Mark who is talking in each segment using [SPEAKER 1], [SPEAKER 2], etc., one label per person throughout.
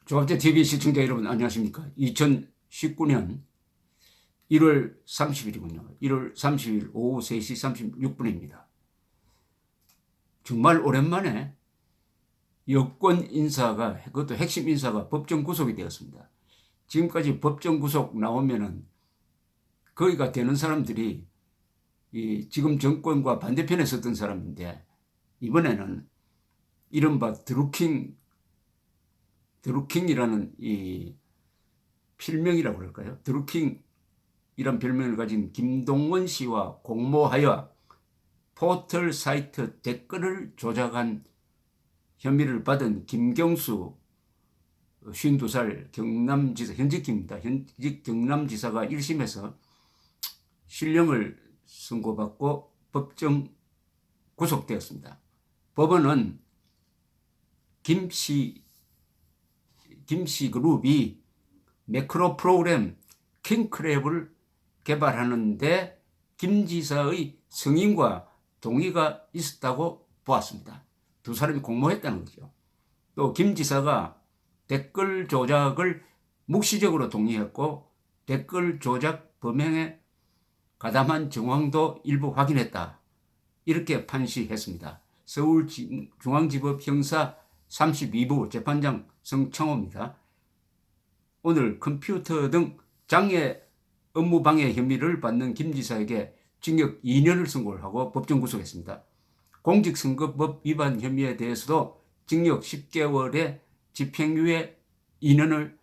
[SPEAKER 1] 조합제TV 시청자 여러분 안녕하십니까. 2019년 1월 30일이군요. 1월 30일 오후 3시 36분입니다. 정말 오랜만에 여권 인사가, 그것도 핵심 인사가 법정 구속이 되었습니다. 지금까지 법정 구속 나오면은 거기가 되는 사람들이 이 지금 정권과 반대편에 섰던 사람인데, 이번에는 이른바 드루킹이라는 이 필명이라고 그럴까요? 드루킹이란 별명을 가진 김동원 씨와 공모하여 포털 사이트 댓글을 조작한 혐의를 받은 김경수 52살 경남지사, 현직입니다. 현직 경남지사가 1심에서 실형을 선고받고 법정 구속되었습니다. 법원은 김씨 그룹이 매크로 프로그램 킹크랩을 개발하는데 김 지사의 승인과 동의가 있었다고 보았습니다. 두 사람이 공모했다는 거죠. 또 김 지사가 댓글 조작을 묵시적으로 동의했고 댓글 조작 범행에 가담한 정황도 일부 확인했다. 이렇게 판시했습니다. 서울중앙지법 형사 32부 재판장 성창호입니다. 오늘 컴퓨터 등 장애 업무방해 혐의를 받는 김 지사에게 징역 2년을 선고를 하고 법정 구속했습니다. 공직선거법 위반 혐의에 대해서도 징역 10개월에 집행유예 2년을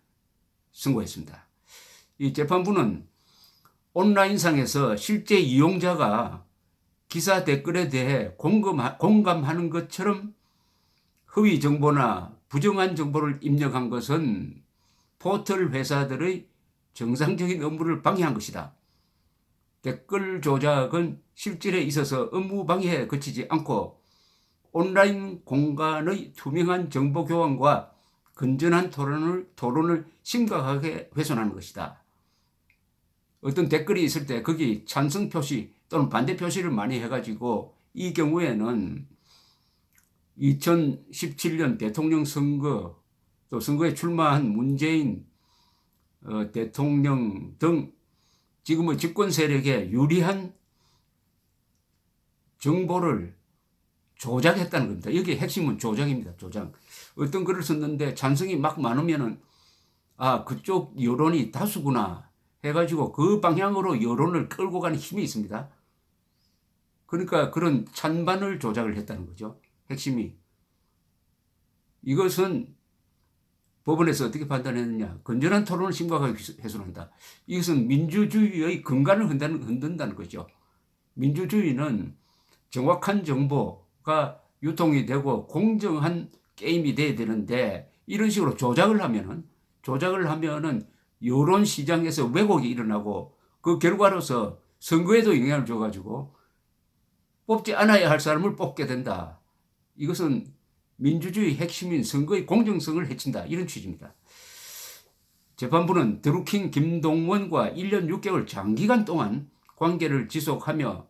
[SPEAKER 1] 선고했습니다. 이 재판부는 온라인상에서 실제 이용자가 기사 댓글에 대해 공감하는 것처럼 허위 정보나 부정한 정보를 입력한 것은 포털 회사들의 정상적인 업무를 방해한 것이다. 댓글 조작은 실질에 있어서 업무 방해에 그치지 않고 온라인 공간의 투명한 정보 교환과 건전한 토론을 심각하게 훼손하는 것이다. 어떤 댓글이 있을 때 거기 찬성 표시 또는 반대 표시를 많이 해가지고 이 경우에는 2017년 대통령 선거 또 선거에 출마한 문재인 대통령 등 지금의 집권 세력에 유리한 정보를 조작했다는 겁니다. 여기 핵심은 조작입니다. 조작. 어떤 글을 썼는데 찬성이 막 많으면은 그쪽 여론이 다수구나 해가지고 그 방향으로 여론을 끌고 가는 힘이 있습니다. 그러니까 그런 찬반을 조작을 했다는 거죠. 핵심이. 이것은 법원에서 어떻게 판단했느냐. 건전한 토론을 심각하게 훼손한다. 이것은 민주주의의 근간을 흔든다는 거죠. 민주주의는 정확한 정보가 유통이 되고 공정한 게임이 돼야 되는데 이런 식으로 조작을 하면은 여론 시장에서 왜곡이 일어나고 그 결과로서 선거에도 영향을 줘가지고 뽑지 않아야 할 사람을 뽑게 된다. 이것은 민주주의 핵심인 선거의 공정성을 해친다. 이런 취지입니다. 재판부는 드루킹 김동원과 1년 6개월 장기간 동안 관계를 지속하며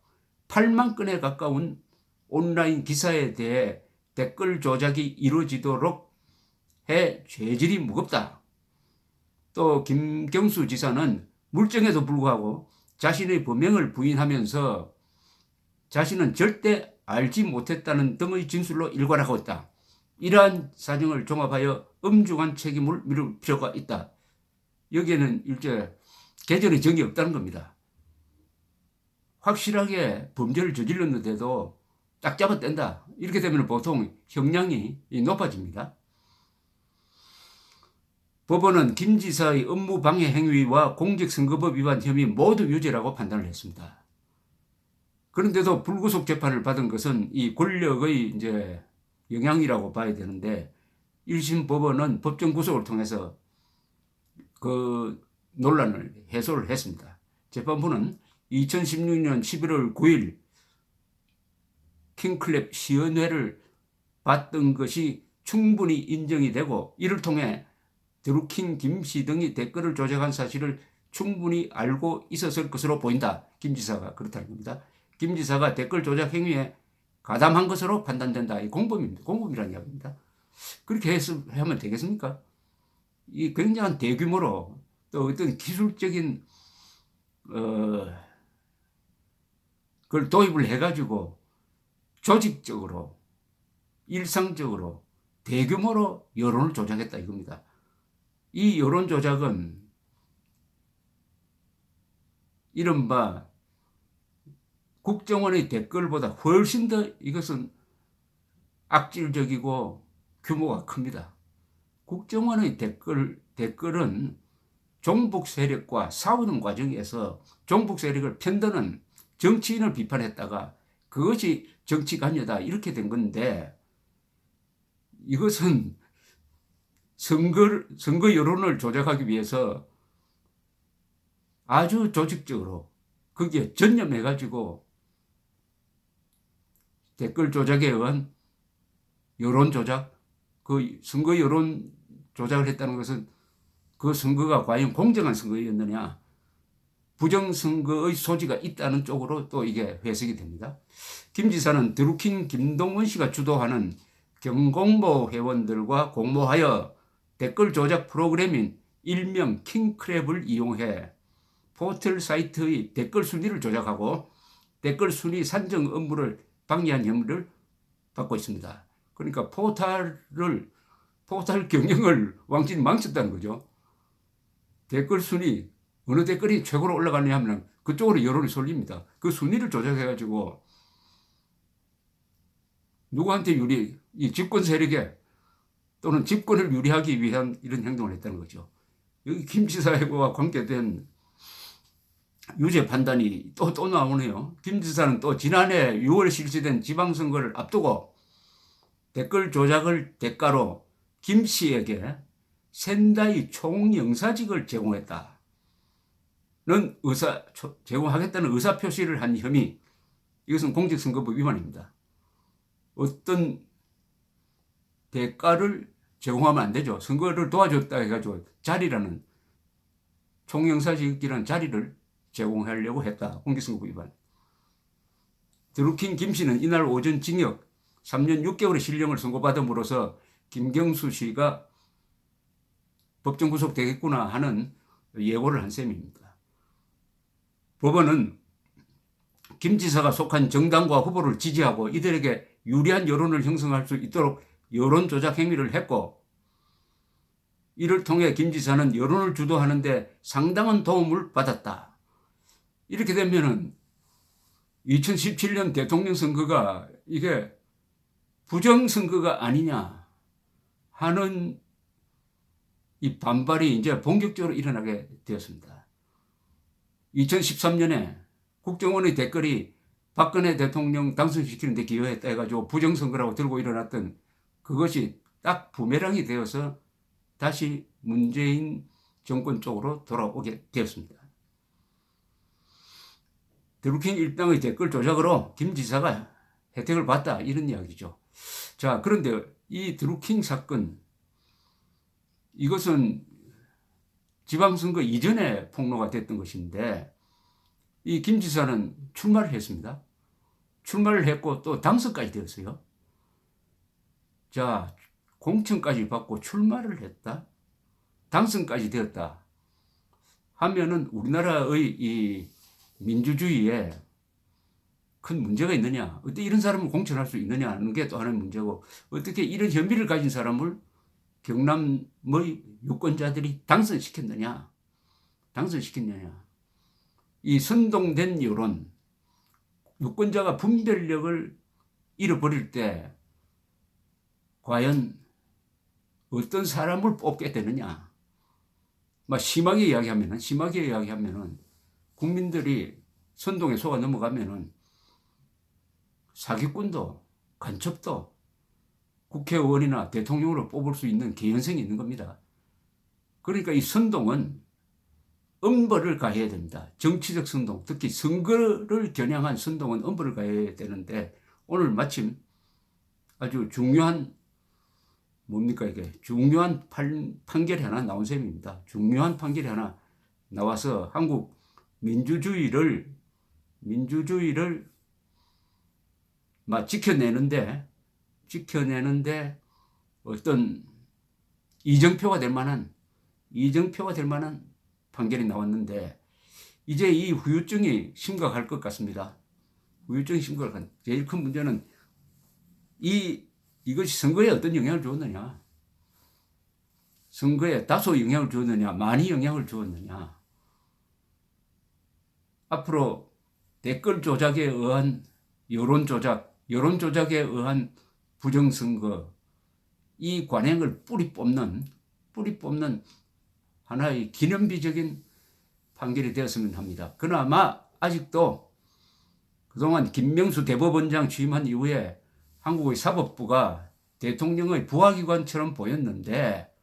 [SPEAKER 1] 8만 건에 가까운 온라인 기사에 대해 댓글 조작이 이루어지도록 해 죄질이 무겁다. 또 김경수 지사는 물증에도 불구하고 자신의 범행을 부인하면서 자신은 절대 알지 못했다는 등의 진술로 일관하고 있다. 이러한 사정을 종합하여 엄중한 책임을 물을 필요가 있다. 여기에는 일제 개전의 정이 없다는 겁니다. 확실하게 범죄를 저질렀는데도 딱 잡아뗀다. 이렇게 되면 보통 형량이 높아집니다. 법원은 김 지사의 업무 방해 행위와 공직선거법 위반 혐의 모두 유죄라고 판단을 했습니다. 그런데도 불구속 재판을 받은 것은 이 권력의 이제 영향이라고 봐야 되는데 1심 법원은 법정 구속을 통해서 그 논란을 해소를 했습니다. 재판부는 2016년 11월 9일 킹클랩 시연회를 받던 것이 충분히 인정이 되고 이를 통해 드루킹 김씨 등이 댓글을 조작한 사실을 충분히 알고 있었을 것으로 보인다. 김 지사가 그렇다는 겁니다. 김 지사가 댓글 조작 행위에 가담한 것으로 판단된다. 이 공범입니다. 공범이라는 이야기입니다. 그렇게 하면 되겠습니까? 이 굉장한 대규모로 또 어떤 기술적인 그걸 도입을 해가지고 조직적으로 일상적으로 대규모로 여론을 조작했다 이겁니다. 이 여론 조작은 이른바 국정원의 댓글보다 훨씬 더 이것은 악질적이고 규모가 큽니다. 국정원의 댓글은 종북 세력과 싸우는 과정에서 종북 세력을 편드는 정치인을 비판했다가 그것이 정치 관여다 이렇게 된 건데, 이것은 선거 여론을 조작하기 위해서 아주 조직적으로 거기에 전념해가지고 댓글 조작에 의한 여론 조작, 그 선거 여론 조작을 했다는 것은 그 선거가 과연 공정한 선거였느냐, 부정선거의 소지가 있다는 쪽으로 또 이게 해석이 됩니다. 김 지사는 드루킹 김동원 씨가 주도하는 경공모 회원들과 공모하여 댓글 조작 프로그램인 일명 킹크랩을 이용해 포털 사이트의 댓글 순위를 조작하고 댓글 순위 산정 업무를 방해한 혐의를 받고 있습니다. 그러니까 포털 경영을 완전히 망쳤다는 거죠. 댓글 순위, 어느 댓글이 최고로 올라가느냐 하면 그쪽으로 여론이 쏠립니다. 그 순위를 조작해가지고 누구한테 이 집권 세력에 또는 집권을 유리하기 위한 이런 행동을 했다는 거죠. 여기 김 지사와 관계된 유죄 판단이 또 나오네요. 김 지사는 또 지난해 6월 실시된 지방선거를 앞두고 댓글 조작을 대가로 김 씨에게 센다이 총영사직을 제공하겠다는 의사표시를 한 혐의, 이것은 공직선거법 위반입니다. 어떤 대가를 제공하면 안 되죠. 선거를 도와줬다 해가지고 총영사직이라는 자리를 제공하려고 했다. 공직선거법 위반. 드루킹 김 씨는 이날 오전 징역 3년 6개월의 실형을 선고받음으로써 김경수 씨가 법정 구속되겠구나 하는 예고를 한 셈입니다. 법원은 김 지사가 속한 정당과 후보를 지지하고 이들에게 유리한 여론을 형성할 수 있도록 여론 조작 행위를 했고, 이를 통해 김 지사는 여론을 주도하는 데 상당한 도움을 받았다. 이렇게 되면은 2017년 대통령 선거가 이게 부정선거가 아니냐 하는 이 반발이 이제 본격적으로 일어나게 되었습니다. 2013년에 국정원의 댓글이 박근혜 대통령 당선시키는 데 기여했다 해가지고 부정선거라고 들고 일어났던 그것이 딱 부메랑이 되어서 다시 문재인 정권 쪽으로 돌아오게 되었습니다. 드루킹 일당의 댓글 조작으로 김 지사가 혜택을 받다 이런 이야기죠. 자, 그런데 이 드루킹 사건, 이것은 지방선거 이전에 폭로가 됐던 것인데 이 김 지사는 출마를 했습니다. 출마를 했고 또 당선까지 되었어요. 자, 공천까지 받고 출마를 했다, 당선까지 되었다 하면은 우리나라의 이 민주주의에 큰 문제가 있느냐, 어떻게 이런 사람을 공천할 수 있느냐 하는 게 또 하나의 문제고, 어떻게 이런 혐의를 가진 사람을 경남의 유권자들이 당선시켰느냐. 이 선동된 여론, 유권자가 분별력을 잃어버릴 때 과연 어떤 사람을 뽑게 되느냐. 심하게 이야기하면은 국민들이 선동에 속아 넘어가면은 사기꾼도 간첩도 국회의원이나 대통령으로 뽑을 수 있는 개연성이 있는 겁니다. 그러니까 이 선동은 엄벌을 가해야 됩니다. 정치적 선동, 특히 선거를 겨냥한 선동은 엄벌을 가해야 되는데, 오늘 마침 아주 중요한 중요한 판결이 하나 나온 셈입니다. 중요한 판결이 하나 나와서 한국 민주주의를 지켜내는데 어떤 이정표가 될 만한 이정표가 될 만한 판결이 나왔는데 이제 이 후유증이 심각할 것 같습니다. 후유증이 심각한 제일 큰 문제는 이것이 선거에 어떤 영향을 주었느냐, 선거에 다소 영향을 주었느냐, 많이 영향을 주었느냐. 앞으로 댓글 조작에 의한 여론 조작에 의한 부정선거, 이 관행을 뿌리 뽑는 하나의 기념비적인 판결이 되었으면 합니다. 그나마 아직도 그동안 김명수 대법원장 취임한 이후에 한국의 사법부가 대통령의 부하기관처럼 보였는데,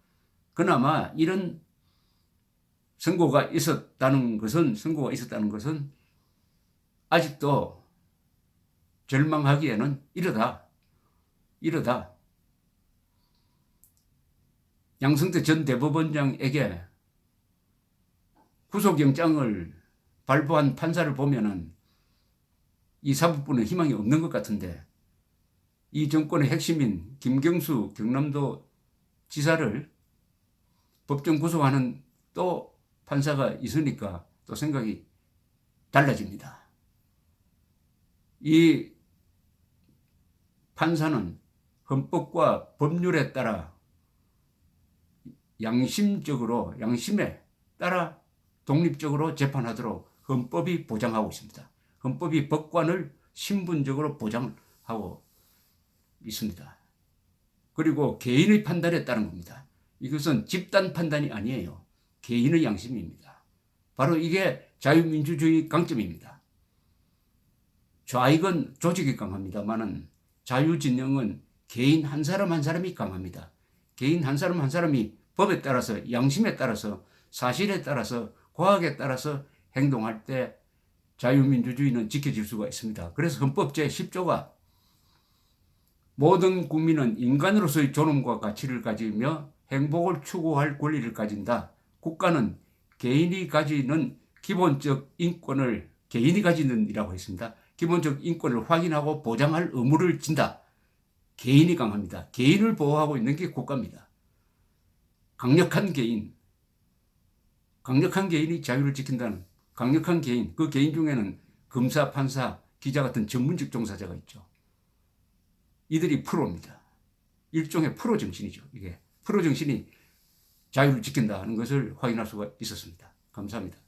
[SPEAKER 1] 그나마 이런 선고가 있었다는 것은 아직도 절망하기에는 이르다. 양승태 전 대법원장에게 구속영장을 발부한 판사를 보면은 이 사법부는 희망이 없는 것 같은데, 이 정권의 핵심인 김경수 경남도 지사를 법정 구속하는 또 판사가 있으니까 또 생각이 달라집니다. 이 판사는 헌법과 법률에 따라 양심에 따라 독립적으로 재판하도록 헌법이 보장하고 있습니다. 헌법이 법관을 신분적으로 보장하고 있습니다. 그리고 개인의 판단에 따른 겁니다. 이것은 집단 판단이 아니에요. 개인의 양심입니다. 바로 이게 자유민주주의 강점입니다. 좌익은 조직이 강합니다만은 자유진영은 개인 한 사람 한 사람이 강합니다. 개인 한 사람 한 사람이 법에 따라서, 양심에 따라서, 사실에 따라서, 과학에 따라서 행동할 때 자유민주주의는 지켜질 수가 있습니다. 그래서 헌법 제10조가 모든 국민은 인간으로서의 존엄과 가치를 가지며 행복을 추구할 권리를 가진다. 국가는 개인이 가지는 이라고 했습니다. 기본적 인권을 확인하고 보장할 의무를 진다. 개인이 강합니다. 개인을 보호하고 있는 게 국가입니다. 강력한 개인이 자유를 지킨다는 강력한 개인, 그 개인 중에는 검사, 판사, 기자 같은 전문직 종사자가 있죠. 이들이 프로입니다. 일종의 프로 정신이죠. 이게 프로 정신이 자유를 지킨다는 것을 확인할 수가 있었습니다. 감사합니다.